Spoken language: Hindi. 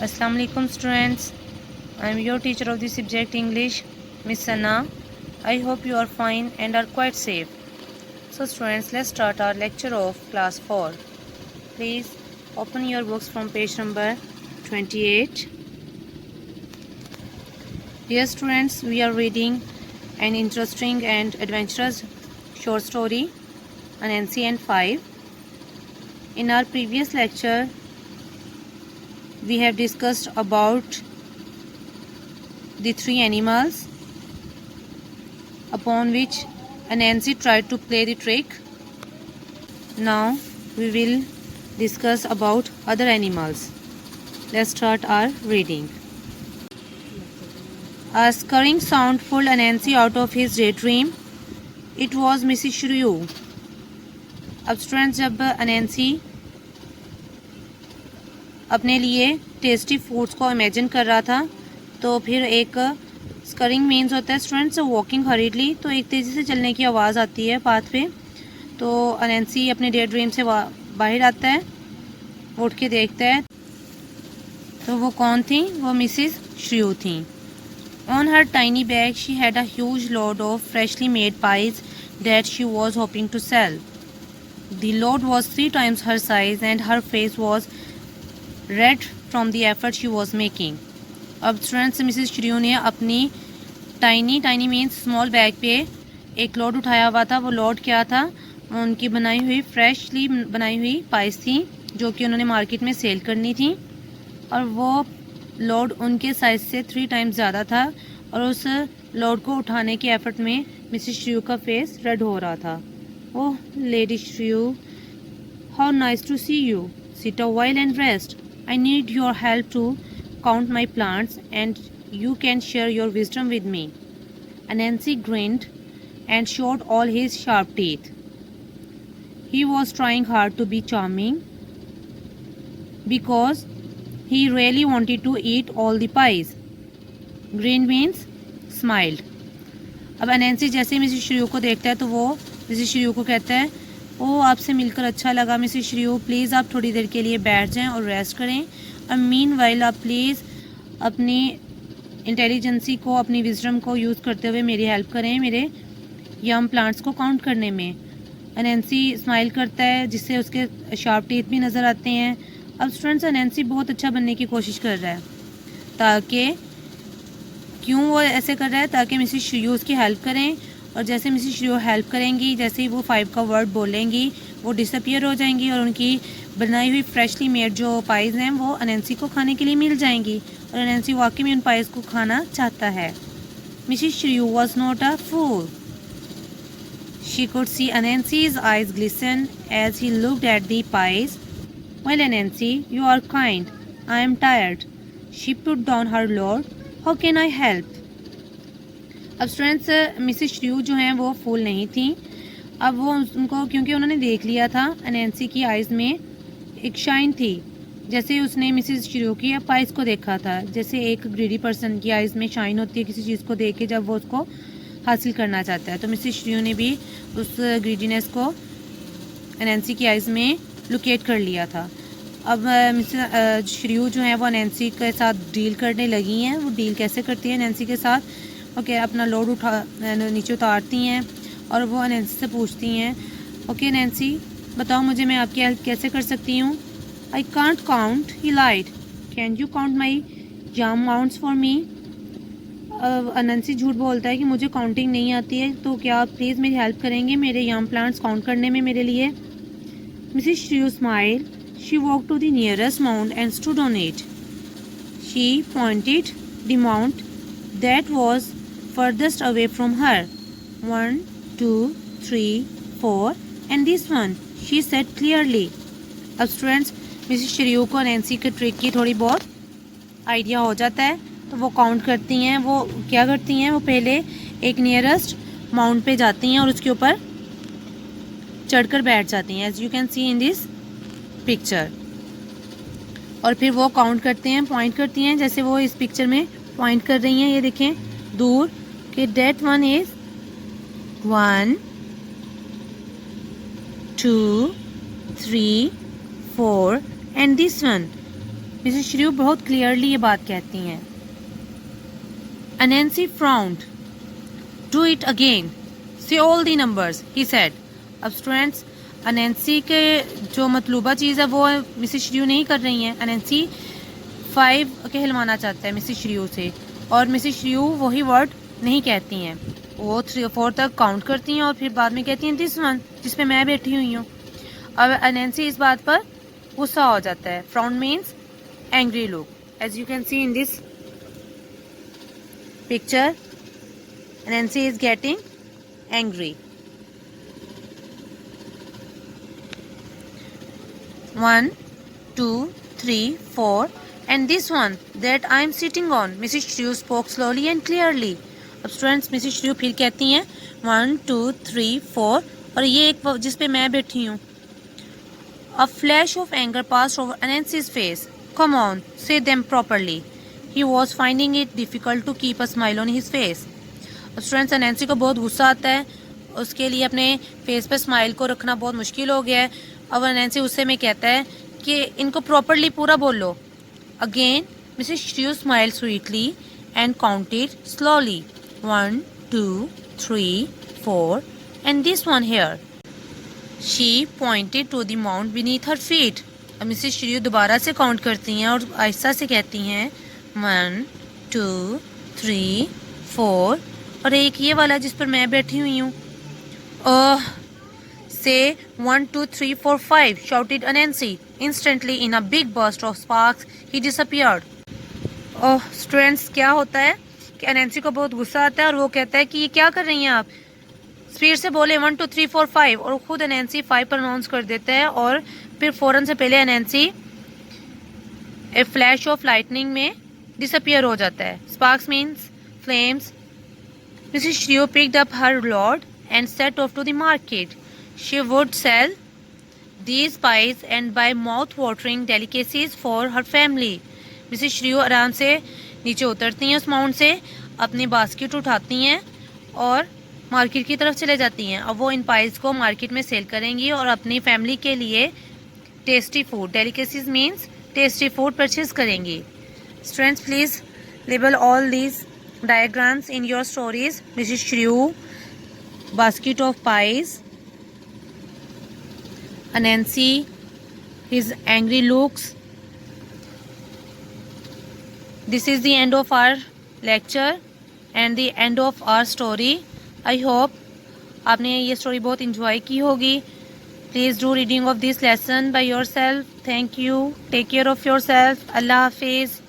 Assalamu alaikum students. I am your teacher of the subject English, Miss Sana. I hope you are fine and are quite safe. So students, let's start our lecture of class 4. Please open your books from page number 28. Dear students, we are reading an interesting and adventurous short story, Anansi and Five. In our previous lecture, we have discussed about the three animals upon which Anansi tried to play the trick. Now we will discuss about other animals. Let's start our reading. A scurrying sound pulled Anansi out of his daydream. It was Mrs. Shrew. अब स्टूडेंट्स, जब अनैंसी अपने लिए टेस्टी फूड्स को इमेजिन कर रहा था तो फिर एक स्करिंग मीन्स होता है स्टूडेंट्स वॉकिंग हरीडली, तो एक तेज़ी से चलने की आवाज़ आती है पाथ पे। तो अनैंसी अपने डे ड्रीम से बाहर आता है, उठ के देखता है तो वो कौन थी? वो मिसिस श्रू थी। On her tiny bag she had a huge load of freshly made pies that she was hoping to sell. The load was 3 times her size and her face was red from the effort she was making. अब स्टूडेंट्स, मिसिस श्रू ने अपनी टाइनी मीन्स स्मॉल बैग पे एक लोड उठाया हुआ था। वो लोड क्या था? उनकी बनाई हुई फ्रेशली बनाई हुई पाइस थी जो कि उन्होंने मार्केट में सेल करनी थी, और वो लोड उनके साइज से 3 times ज़्यादा था, और उस लोड को उठाने के एफर्ट में मिसिस श्रू का फेस रेड हो रहा था। Oh lady Shrew, how nice to see you, sit a while and rest, I need your help to count my plants and you can share your wisdom with me. Anansi grinned and showed all his sharp teeth. He was trying hard to be charming because he really wanted to eat all the pies. Grinned means smiled. अब अनैंसी जैसे ही मिसिस श्रू को देखता है तो वो मिसिस श्रू को कहता है, ओह आपसे मिलकर अच्छा लगा मिसिस श्रू, प्लीज़ आप थोड़ी देर के लिए बैठ जाएं और रेस्ट करें, और मीनवाइल आप प्लीज़ अपनी इंटेलिजेंसी को, अपनी विजडम को यूज़ करते हुए मेरी हेल्प करें मेरे यम प्लांट्स को काउंट करने में। अनैंसी स्माइल करता है जिससे उसके शार्प टीथ भी नज़र आते हैं। अब स्टूडेंट्स, अनैंसी बहुत अच्छा बनने की कोशिश कर रहा है ताकि क्यों वो ऐसे कर रहा है? ताकि मिसिस श्रू उसकी हेल्प करें, और जैसे मिसिस श्रू हेल्प करेंगी, जैसे ही वो 5 का वर्ड बोलेंगी वो डिसअपियर हो जाएंगी और उनकी बनाई हुई फ्रेशली मेड जो पाइज़ हैं वो अनैंसी को खाने के लिए मिल जाएंगी, और अनैंसी वाकई में उन पाइज़ को खाना चाहता है। Mrs Shrew was not a fool. She could see Anansi's eyes glisten as he looked at the pies. Well, Anansi, you are kind. I am tired. She put down her load. How can I help? अब स्टूडेंट्स, मिसिस श्रू जो हैं वो फूल नहीं थी। अब वो उनको, क्योंकि उन्होंने देख लिया था अनैंसी की आइज़ में एक शाइन थी, जैसे उसने मिसिस श्रू की पाइस को देखा था, जैसे एक ग्रीडी पर्सन की आइज़ में शाइन होती है किसी चीज़ को देख के जब वो उसको हासिल करना चाहता है। तो मिसिस श्रू ने भी उस ग्रीडीनेस को अनैंसी की आइज़ में लोकेट कर लिया था। अब मिसिस श्रू जो है वो अनैंसी के साथ डील करने लगी हैं। वो डील कैसे करती है अनैंसी के साथ? ओके, अपना लोड नीचे उतारती हैं और वो अनैंसी से पूछती हैं, ओके नैंसी बताओ मुझे मैं आपकी हेल्प कैसे कर सकती हूँ? I can't count, he lied, can you count my jam mounts for me? Anansi झूठ बोलता है कि मुझे काउंटिंग नहीं आती है, तो क्या आप प्लीज़ मेरी हेल्प करेंगे मेरे याम प्लांट्स काउंट करने में मेरे लिए? Mrs Shrew smile, she walk to the nearest mount and stood on it. She pointed the mount that was furthest away from her. 1, 2, 3, 4 and this one, she said clearly. अब स्टूडेंट्स, मिसिस श्रू को नैंसी के ट्रिक की थोड़ी बहुत आइडिया हो जाता है, तो वो काउंट करती हैं। वो क्या करती हैं? वो पहले एक नियरेस्ट माउंट पे जाती हैं और उसके ऊपर चढ़कर बैठ जाती हैं, as you can see in this picture, और फिर वो काउंट करते हैं, पॉइंट करती हैं, जैसे वो इस पिक्चर में पॉइंट कर रही हैं, ये देखें दूर कि that one is 1 2 3 4 and this one. Mrs श्रेयू बहुत क्लियरली ये बात कहती हैं. Anansi frowned. Do it again. Say all the numbers, he said. अब स्टूडेंट्स अनैंसी के जो मतलूबा चीज़ है वो मिसेस श्रेयू नहीं कर रही हैं. अनैंसी 5 कहलवाना चाहता है मिसेस श्रेयू से, और मिसेस श्रेयू वही वर्ड नहीं कहती हैं. वो 3 और 4 तक काउंट करती हैं और फिर बाद में कहती हैं दिस वन, जिस पे मैं बैठी हुई हूँ. अब अनैंसी इस बात पर गुस्सा हो जाता है. Frown means angry look. As you can see in this picture, Anansi is getting angry. 1, 2, 3, 4 and this one that I am sitting on. Mrs. Shrew spoke slowly and clearly. अब स्टूडेंट्स मिसेस श्रेयू फिर कहती हैं 1, 2, 3, 4 और ये एक जिस पे मैं बैठी हूँ. A flash of anger passed over Anansi's face. Come on, say them properly. He was finding it difficult to keep a smile on his face. अब स्टूडेंट्स अनैंसी को बहुत गुस्सा आता है, उसके लिए अपने फेस पे स्माइल को रखना बहुत मुश्किल हो गया है. अब अनैंसी उससे में कहता है कि इनको प्रॉपरली पूरा बोलो. अगेन मिसेस श्रेयू smile sweetly and counted slowly. 1, 2, 3, 4 and this one here. She pointed to the mound beneath her feet. अब मिसेस श्रेयू दोबारा से काउंट करती हैं और आहिस्ता से कहती हैं 1, 2, 3, 4 और एक ये वाला जिस पर मैं बैठी हुई हूँ. Say 1, 2, 3, 4, 5, shouted Anansi. Instantly, in a big burst of sparks, he disappeared. Students क्या होता है कि अनैंसी को बहुत गुस्सा आता है और वो कहता है कि ये क्या कर रही हैं आप, स्पीड से बोले 1, 2, 3, 4, 5 और खुद अनैंसी 5 प्रोनाउंस कर देता है और फिर फ़ौरन से पहले Anansi a flash of lightning में डिसअपियर हो जाता है. Sparks means flames. मिसेस श्रेयू picked up her load and set off to the market. She would sell these pies and buy mouth-watering delicacies for her family. Mrs श्रेयू आराम से नीचे उतरती हैं उस माउंट से, अपनी बास्केट उठाती हैं और मार्केट की तरफ चले जाती हैं. अब वो इन पाइज को मार्केट में सेल करेंगी और अपनी फैमिली के लिए tasty food, delicacies means tasty food purchase करेंगी. Students please label all these diagrams in your stories. Mrs श्रेयू, basket of pies, Anansi, his angry looks. This is the end of our lecture and the end of our story. I hope आपने ये स्टोरी बहुत इंजॉय की होगी. Please do reading of this lesson by yourself. Thank you. Take care of yourself. Allah Hafiz.